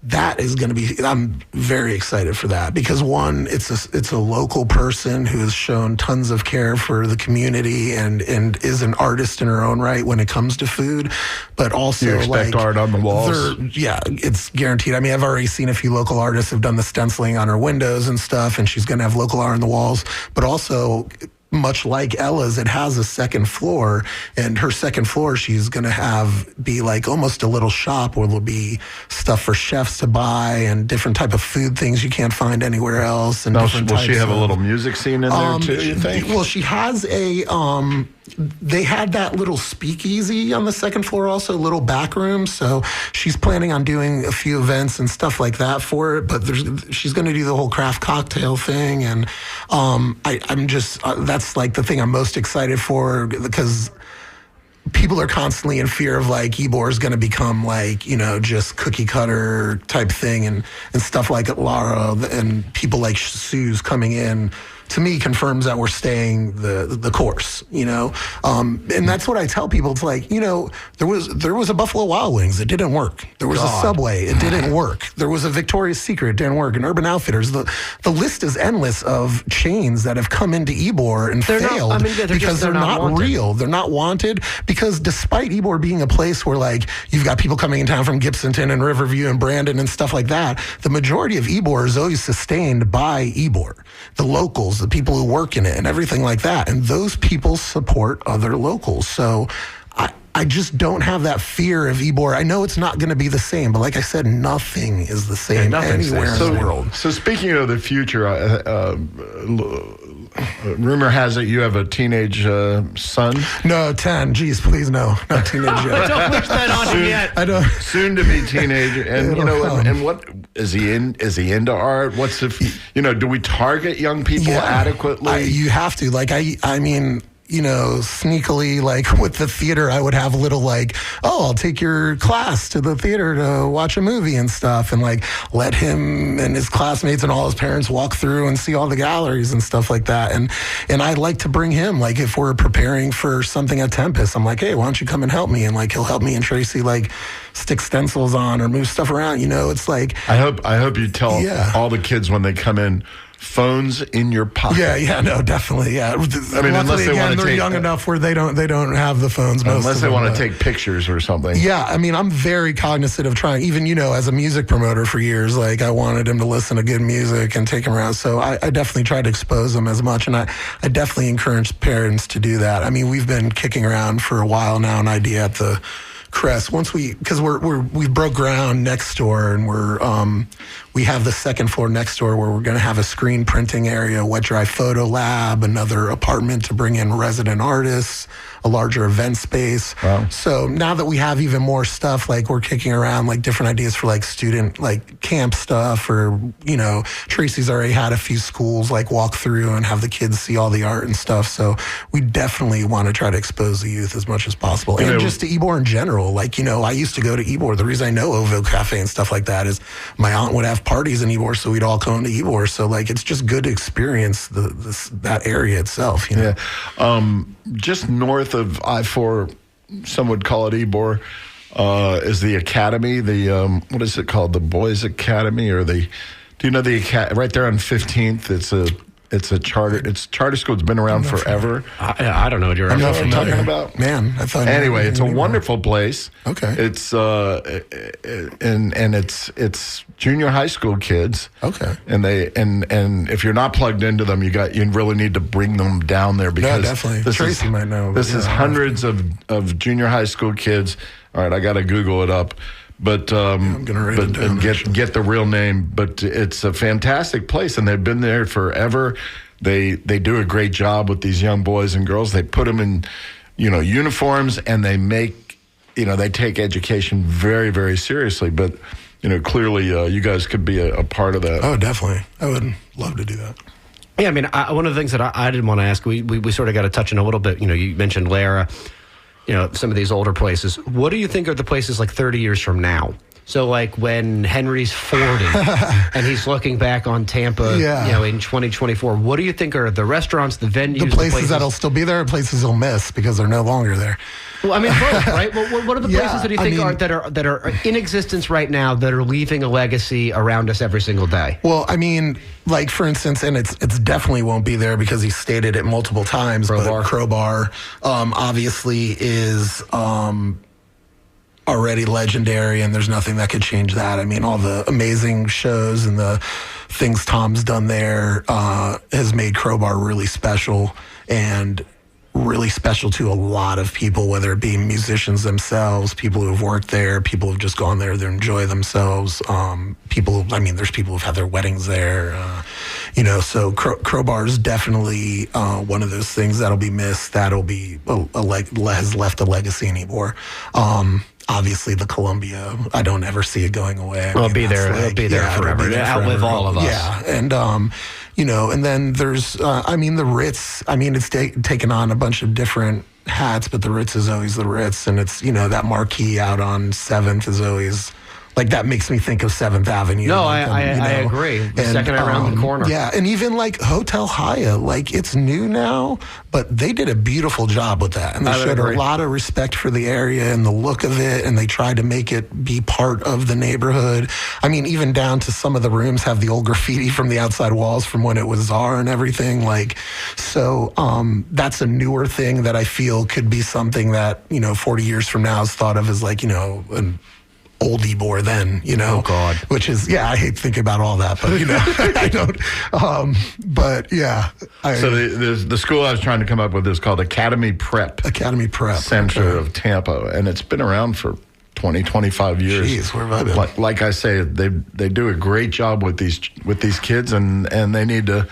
that is going to be, I'm very excited for that because one, it's a local person who has shown tons of care for the community and is an artist in her own right when it comes to food, but also you expect art on the walls. Yeah, it's guaranteed. I mean, I've already seen a few local artists have done the stenciling on her windows and stuff, and she's going to have local art on the walls, but also, much like Ella's, it has a second floor, and her second floor she's going to be like almost a little shop where there'll be stuff for chefs to buy and different type of food things you can't find anywhere else. And will she have a little music scene in there too, you think? Well, she has they had that little speakeasy on the second floor, also a little back room. So she's planning on doing a few events and stuff like that for it. But she's going to do the whole craft cocktail thing, and I'm just that's like the thing I'm most excited for because people are constantly in fear of like Ybor is going to become like, just cookie cutter type thing and stuff like Lara and people like Sue's coming in. To me, confirms that we're staying the course, and that's what I tell people. It's like, there was a Buffalo Wild Wings, it didn't work. There was a Subway, it didn't work. There was a Victoria's Secret, it didn't work. And Urban Outfitters, the list is endless of chains that have come into Ybor and failed because they're not real. They're not wanted because despite Ybor being a place where like you've got people coming in town from Gibsonton and Riverview and Brandon and stuff like that, the majority of Ybor is always sustained by Ybor, the locals, the people who work in it and everything like that. And those people support other locals. So I just don't have that fear of Ybor. I know it's not going to be the same, but like I said, nothing is the same anywhere in the world. So speaking of the future, rumor has it you have a teenage son? No, 10. Geez, please no. Not teenage yet. Don't wish that on him yet. I don't. Soon to be teenager. And, and what is he into art? What's do we target young people adequately? You have to. Like, I mean, sneakily, like with the theater, I would have a little like, I'll take your class to the theater to watch a movie and stuff, and like let him and his classmates and all his parents walk through and see all the galleries and stuff like that. And I'd like to bring him, like if we're preparing for something at Tempest, I'm like, hey, why don't you come and help me? And like he'll help me and Tracy like stick stencils on or move stuff around. It's like I hope you tell all the kids when they come in, phones in your pocket. Yeah, no, definitely. Yeah, I mean, unless they're young enough where they don't have the phones. Unless they want to take pictures or something. Yeah, I mean, I'm very cognizant of trying. Even as a music promoter for years, like I wanted him to listen to good music and take him around. So I definitely try to expose him as much, and I definitely encourage parents to do that. I mean, we've been kicking around for a while now an idea at the Crest. Once we broke ground next door, and we have the second floor next door where we're going to have a screen printing area, wet dry photo lab, another apartment to bring in resident artists, a larger event space. Wow. So now that we have even more stuff, like we're kicking around like different ideas for like student like camp stuff, or Tracy's already had a few schools like walk through and have the kids see all the art and stuff. So we definitely want to try to expose the youth as much as possible, and just to Ybor in general. Like I used to go to Ybor. The reason I know Ovo Cafe and stuff like that is my aunt would have parties in Ybor, so we'd all come to Ybor. So like it's just good to experience that area itself. Yeah, just north of I-4, some would call it Ybor. is the academy. The what is it called? The Boys Academy, or the? Do you know the right there on 15th? It's a charter school. It's been around forever. I don't know what you're I'm not what I'm talking familiar. about. Man, I thought. Anyway, it's a wonderful place. Okay. It's and it's junior high school kids. Okay. And if you're not plugged into them, you really need to bring them down there because definitely. Tracy might know. This is hundreds of junior high school kids. All right, I got to Google it up. But I'm gonna write it down, and get the real name. But it's a fantastic place, and they've been there forever. They do a great job with these young boys and girls. They put them in, uniforms, and they make, they take education very, very seriously. But clearly, you guys could be a part of that. Oh, definitely. I would love to do that. Yeah, I mean, one of the things that I didn't want to ask, we sort of got to touch on a little bit. You mentioned Lara. Some of these older places. What do you think are the places like 30 years from now? So like when Henry's 40 and he's looking back on Tampa, in 2024, what do you think are the restaurants, the venues, The places that'll still be there, places he'll miss because they're no longer there. Well, I mean, both, right? Well, what are the places that you think that are in existence right now that are leaving a legacy around us every single day? Well, I mean, like for instance, and it's definitely won't be there because he stated it multiple times. Crowbar. But Crowbar, obviously is already legendary, and there's nothing that could change that. I mean, all the amazing shows and the things Tom's done there has made Crowbar really special and really special to a lot of people, whether it be musicians themselves, people who have worked there, people who've just gone there to enjoy themselves. There's people who've had their weddings there, so Crowbar is definitely one of those things that'll be missed, that'll be has left a legacy anymore. Obviously, the Columbia, I don't ever see it going away. It'll be there forever. It'll outlive all of us. Yeah, and and then there's, the Ritz. I mean, it's taken on a bunch of different hats, but the Ritz is always the Ritz, and it's that marquee out on 7th is always. Like, that makes me think of 7th Avenue. No, I agree. The second around the corner. Yeah, and even, like, Hotel Hyatt, like, it's new now, but they did a beautiful job with that. And they showed a lot of respect for the area and the look of it, and they tried to make it be part of the neighborhood. I mean, even down to some of the rooms have the old graffiti from the outside walls from when it was Czar and everything. Like, so that's a newer thing that I feel could be something that, 40 years from now is thought of as, like, an oldie more then, Oh, God. Which is, I hate thinking about all that, but, I don't. But, yeah. So the school I was trying to come up with is called Academy Prep. Academy Prep. Center of Tampa, and it's been around for 20, 25 years. Jeez, where have I been? Like I say, they do a great job with these kids, and they need to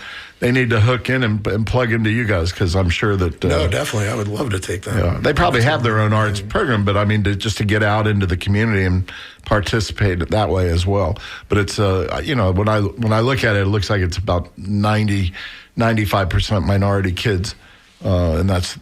hook in and plug into you guys, because I'm sure that no, definitely, I would love to take that. Yeah, they probably have their own arts program, but I mean, just to get out into the community and participate that way as well. But it's when I look at it, it looks like it's about 95% minority kids. And that's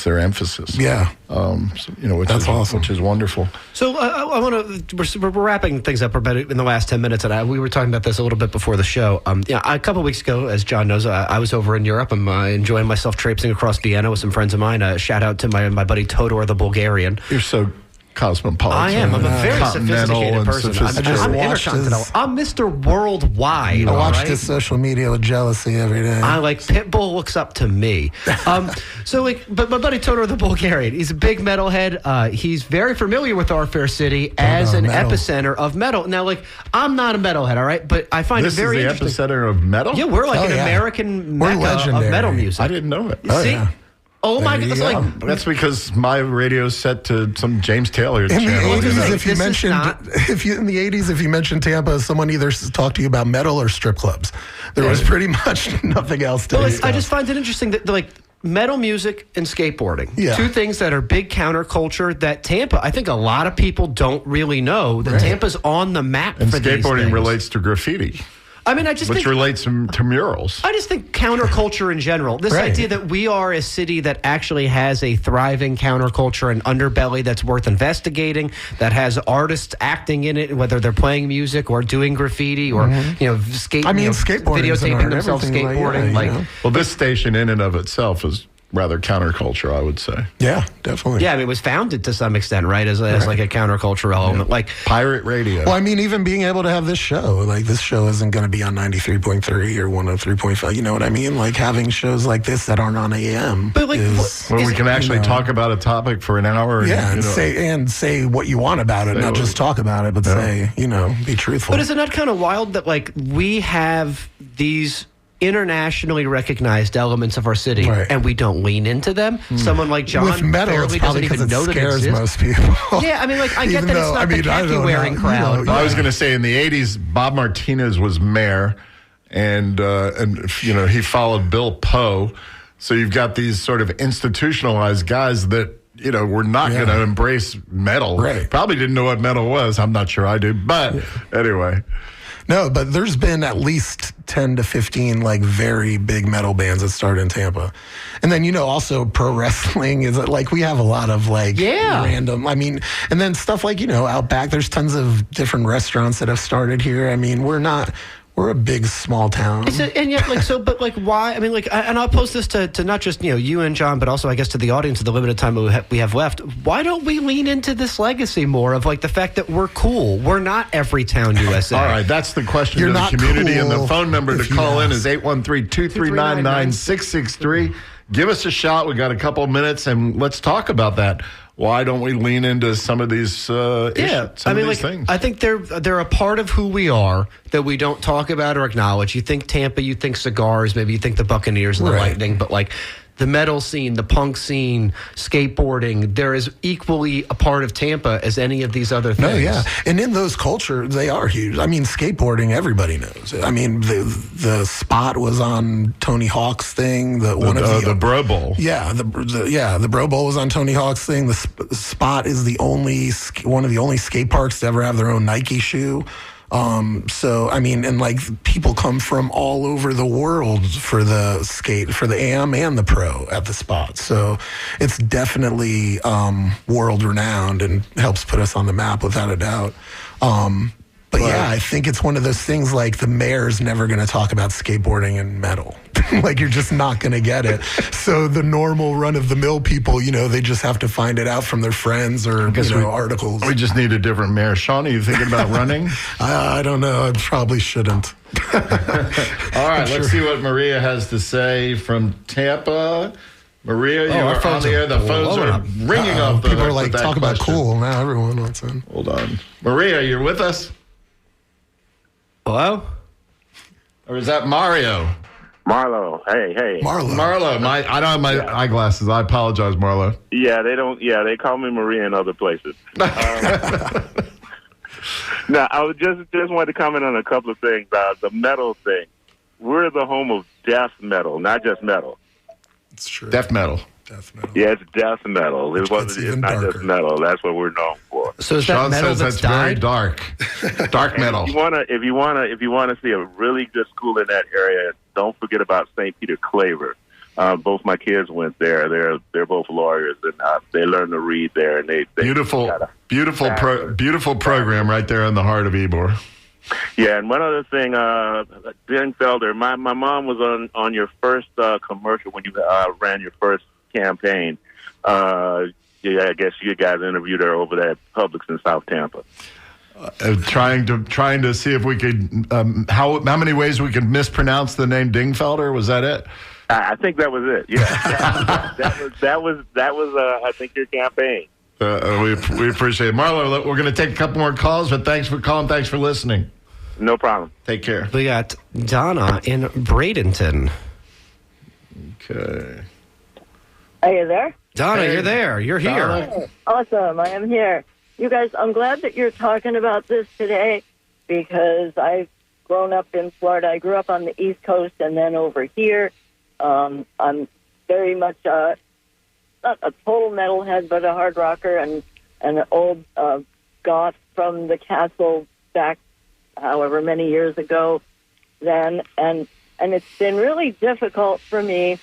their emphasis. Yeah. That's awesome. Which is wonderful. So I want to. We're wrapping things up about in the last 10 minutes, and we were talking about this a little bit before the show. A couple of weeks ago, as John knows, I was over in Europe. I'm enjoying myself traipsing across Vienna with some friends of mine. Shout out to my buddy Todor the Bulgarian. You're so cosmopolitan. I am. I'm a very sophisticated person. I'm watched intercontinental. I'm Mr. Worldwide. I watch his social media with jealousy every day. I like Pitbull looks up to me. But my buddy Todor the Bulgarian, he's a big metalhead. He's very familiar with our fair city as an epicenter of metal. Now, I'm not a metalhead, all right, but I find it very interesting. This is the epicenter of metal? Yeah, we're like American mecca of metal music. I didn't know it. See? Yeah. Oh my God! That's because my radio's set to some James Taylor channel. In the 80s, if you mentioned Tampa, someone either talked to you about metal or strip clubs. There was pretty much nothing else to discuss. I just find it interesting that metal music and skateboarding, two things that are big counterculture that Tampa, I think a lot of people don't really know that Tampa's on the map and for these things. And skateboarding relates to graffiti. I mean, which relates to murals. I just think counterculture in general. This idea that we are a city that actually has a thriving counterculture and underbelly that's worth investigating, that has artists acting in it, whether they're playing music or doing graffiti or skateboarding, videotaping themselves skateboarding. Well, this station in and of itself is rather counterculture, I would say. Yeah, definitely. Yeah, I mean, it was founded to some extent, right, as like a counterculture element. Like Pirate radio. Well, I mean, even being able to have this show, like this show isn't going to be on 93.3 or 103.5. You know what I mean? Like having shows like this that aren't on AM. But like, Where we can actually talk about a topic for an hour. Yeah, and say what you want about it, not just talk about it, but say, be truthful. But is it not kind of wild that like we have these internationally recognized elements of our city, and we don't lean into them? Someone like John with metal, barely it's probably doesn't even know it that it scares exists. most people. Yeah, I mean, like I get that it's not the khaki wearing crowd. I was going to say in the 80s, Bob Martinez was mayor, and he followed Bill Poe. So you've got these sort of institutionalized guys that were not going to embrace metal. Right. Probably didn't know what metal was. I'm not sure I do, but anyway. No, but there's been at least 10 to 15 like very big metal bands that started in Tampa. And then, also pro wrestling is like we have a lot of like random, I mean, and then stuff like, out back, there's tons of different restaurants that have started here. I mean, we're a big small town. And yet, but why? I mean, and I'll post this to not just you and John, but also I guess to the audience of the limited time we have left. Why don't we lean into this legacy more of like the fact that we're cool? We're not Everytown USA. All right, that's the question You're to the not community, cool and the phone number to call in is 813-239-9663. Give us a shot. We got a couple of minutes, and let's talk about that. Why don't we lean into some of these issues, these things? I think they're a part of who we are that we don't talk about or acknowledge. You think Tampa, you think cigars, maybe you think the Buccaneers and the Lightning, but like the metal scene, the punk scene, skateboarding, they're as equally a part of Tampa as any of these other things. No, yeah. And in those cultures, they are huge. I mean, skateboarding, everybody knows. I mean, the spot was on Tony Hawk's thing. The Bro Bowl. Yeah, the Bro Bowl was on Tony Hawk's thing. The spot is one of the only skate parks to ever have their own Nike shoe. So, I mean, and like people come from all over the world for the AM and the pro at the spot. So it's definitely world renowned and helps put us on the map without a doubt. But yeah, I think it's one of those things like the mayor's never going to talk about skateboarding and metal. Like you're just not going to get it. So the normal run-of-the-mill people, they just have to find it out from their friends or articles. We just need a different mayor. Sean, are you thinking about running? I don't know. I probably shouldn't. All right, let's see what Maria has to say from Tampa. Maria, you are on the air. The phones are ringing off. People are like, talk about cool. Now everyone wants in. Hold on. Maria, you're with us? Hello? Or is that Mario? Marlo. Hey. Marlo. I don't have my eyeglasses. I apologize, Marlo. Yeah, they don't. Yeah, they call me Maria in other places. No, I was just wanted to comment on a couple of things. The metal thing. We're the home of death metal, not just metal. It's true. Death metal. Yeah, it's death metal. It's not just metal. That's what we're known for. So is Sean that metal says that's very dark. Dark metal. If you wanna see a really good school in that area, don't forget about St. Peter Claver. Both my kids went there. They're both lawyers, and they learn to read there. And they beautiful program right there in the heart of Ybor. Yeah, and one other thing, Dingfelder, my mom was on your first commercial when you ran your first campaign. I guess you guys interviewed her over there at Publix in South Tampa. Trying to see if we could how many ways we could mispronounce the name Dingfelder. Was that it? I think that was it. Yeah, that was I think your campaign. We appreciate it, Marlo. We're going to take a couple more calls, but thanks for calling. Thanks for listening. No problem. Take care. We got Donna in Bradenton. Okay. Are you there? Donna, you're there. You're here. Donna. Awesome. I am here. You guys, I'm glad that you're talking about this today because I've grown up in Florida. I grew up on the East Coast and then over here. I'm very much not a total metalhead, but a hard rocker and an old goth from the castle back however many years ago then. And it's been really difficult for me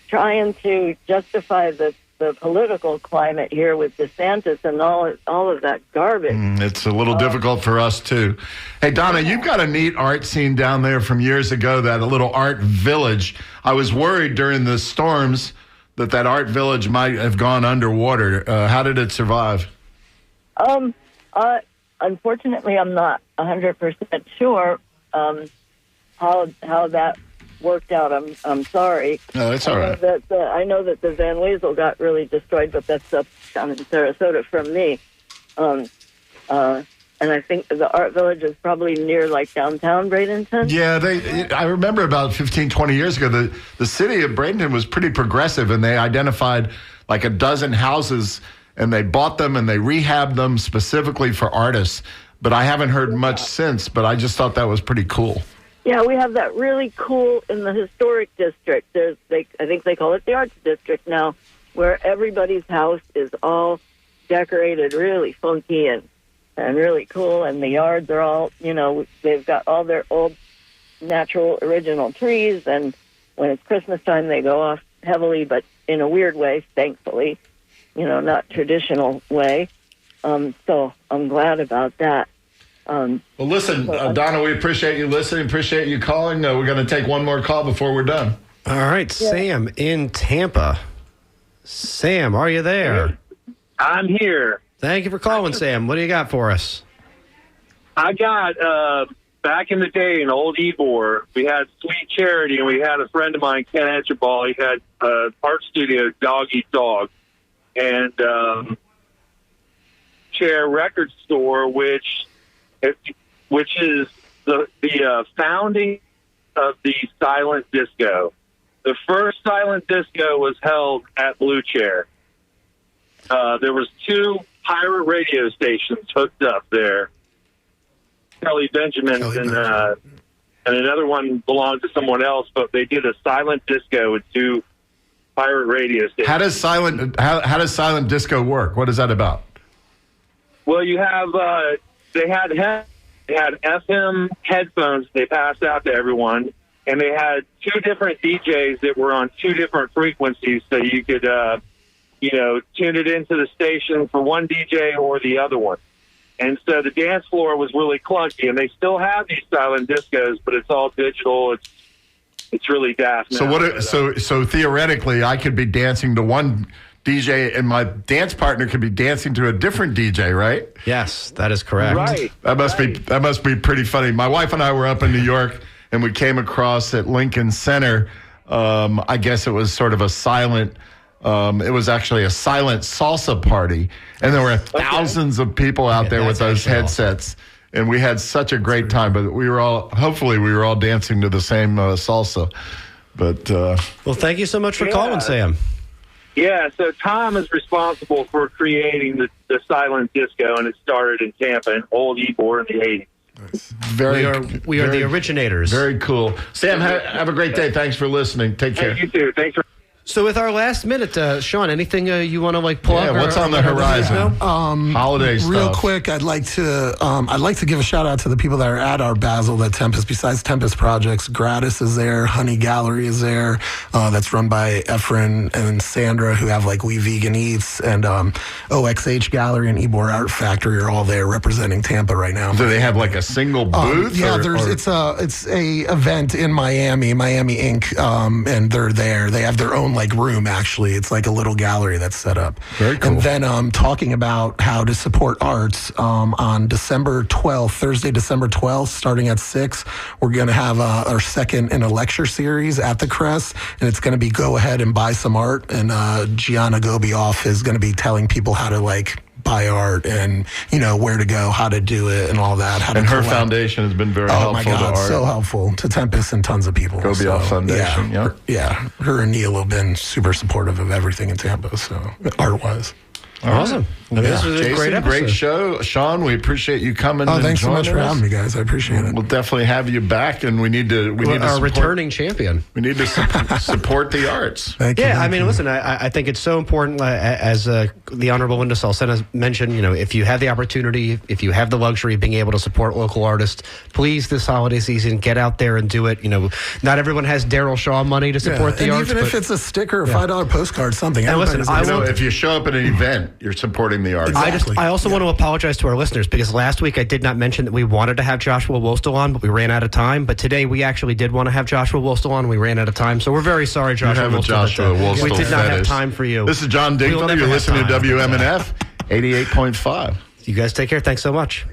trying to justify the political climate here with DeSantis and all of that garbage. It's a little difficult for us, too. Hey, Donna, you've got a neat art scene down there from years ago, that a little art village. I was worried during the storms that art village might have gone underwater. How did it survive? Unfortunately, I'm not 100% sure how that worked out. I'm sorry. No, it's all right. I know that the Van Wezel got really destroyed, but that's up down in Sarasota from me. And I think the art village is probably near like downtown Bradenton. Yeah, I remember about 15, 20 years ago, the city of Bradenton was pretty progressive, and they identified like a dozen houses, and they bought them and they rehabbed them specifically for artists. But I haven't heard much since, but I just thought that was pretty cool. Yeah, we have that really cool in the historic district. I think they call it the arts district now, where everybody's house is all decorated really funky and really cool, and the yards are all, they've got all their old natural original trees, and when it's Christmas time they go off heavily, but in a weird way, thankfully, not traditional way. So I'm glad about that. Well, listen, Donna, we appreciate you listening, appreciate you calling. We're going to take one more call before we're done. All right, yeah. Sam in Tampa. Sam, are you there? I'm here. Thank you for calling, Sam. What do you got for us? I got, back in the day in Old Ybor, we had Sweet Charity, and we had a friend of mine, Ken Etcherball. He had an art studio, Dog Eat Dog, and Chair Record Store, which is the founding of the silent disco. The first silent disco was held at Blue Chair. There was 2 pirate radio stations hooked up there. Kelly Benjamin's and another one belonged to someone else, but they did a silent disco with 2 pirate radio stations. How does silent disco work? What is that about? Well, you have they had FM headphones they passed out to everyone, and they had 2 different DJs that were on 2 different frequencies, so you could tune it into the station for one DJ or the other one. And so the dance floor was really clunky, and they still have these silent discos, but it's all digital. It's really daft now. So theoretically, I could be dancing to one DJ, and my dance partner could be dancing to a different DJ, right? Yes, that is correct. Right. That must be pretty funny. My wife and I were up in New York, and we came across at Lincoln Center. I guess it was sort of a silent. It was actually a silent salsa party, and there were thousands of people out there with those headsets, and we had such a great time. But hopefully we were all dancing to the same salsa. But well, thank you so much for calling, Sam. Yeah, so Tom is responsible for creating the silent disco, and it started in Tampa in Old Ybor in the 80s. We are the originators. Very cool. Sam, have a great day. Thanks for listening. Take care. Hey, you too. Thanks for... So with our last minute, Sean, anything you want to plug? Yeah, what's on the horizon? Holiday stuff. Real quick, I'd like to give a shout out to the people that are at Art Basel at Tempest. Besides Tempest Projects, Gratis is there, Honey Gallery is there. That's run by Efren and Sandra, who have We Vegan Eats, and OXH Gallery and Ybor Art Factory are all there representing Tampa right now. Do they have a single booth? Yeah, it's a event in Miami Ink, and they're there. They have their own room, actually. It's a little gallery that's set up. Very cool. And then talking about how to support arts, on December 12th, Thursday, December 12th, starting at 6, we're going to have our second in a lecture series at the Crest, and it's going to be Go Ahead and Buy Some Art, and Gianna Gobioff is going to be telling people how to buy art and where to go, how to do it, and all that. And her foundation has been very helpful. Oh my God, to art. so helpful to Tempest and tons of people. Gobioff Foundation. Her and Neil have been super supportive of everything in Tampa. So art-wise. Awesome. This was a Jason, great episode. Great show. Sean, we appreciate you coming. Oh, thanks so much for having me, guys. I appreciate it. We'll definitely have you back, and we need to our returning champion. We need to support the arts. Thank you. I mean, listen, I think it's so important, as the Honorable Linda Salcena mentioned, if you have the opportunity, if you have the luxury of being able to support local artists, please, this holiday season, get out there and do it. Not everyone has Daryl Shaw money to support the arts. Even if it's a sticker, $5 postcard, something. And listen, if you show up at an event, you're supporting supporting the arts. Exactly. I also want to apologize to our listeners because last week I did not mention that we wanted to have Joshua Wolstel on, but we ran out of time. But today we actually did want to have Joshua Wolstel on. We ran out of time, so we're very sorry, Joshua have a Wolstel. Joshua Wolstel We did not have fetish. time for you. This is John We will Dingfelder. never You're have listening to time. WMNF 88.5. You guys take care. Thanks so much.